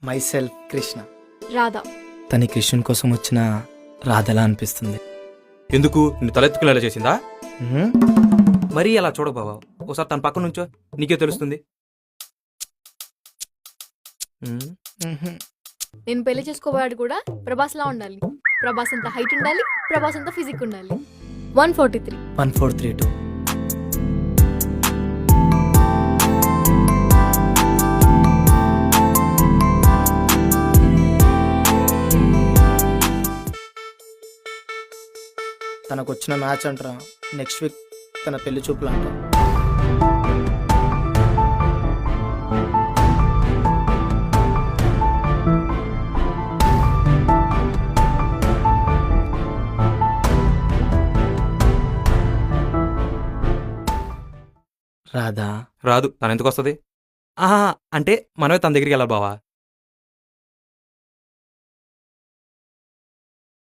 My self Krishna. Radha. తని కృష్ణుని కోసం వచ్చిన రాధలా అనిపిస్తుంది. ఎందుకు నిన్ను తలెత్తుకునేలా చేసిందా? మ్మ్. మరీ అలా చూడకు బావా, ఒకసారి తన పక్క నుంచో, నీకే తెలుస్తుంది. మ్మ్. నేను పెళ్లి చేసుకోబోయాడు కూడా ప్రభాస్ లా ఉండాలి. ప్రభాస్ అంత హైట్ ఉండాలి, ప్రభాస్ అంత ఫిజిక్ ఉండాలి. 143. 1432. తనకు వచ్చిన మ్యాచ్ అంటారా, నెక్స్ట్ వీక్ తన పెళ్లి చూపులు అంట. రాధా రాదు, తను ఎందుకు వస్తుంది? ఆహా, అంటే మనమే తన దగ్గరికి వెళ్ళాలి బావా.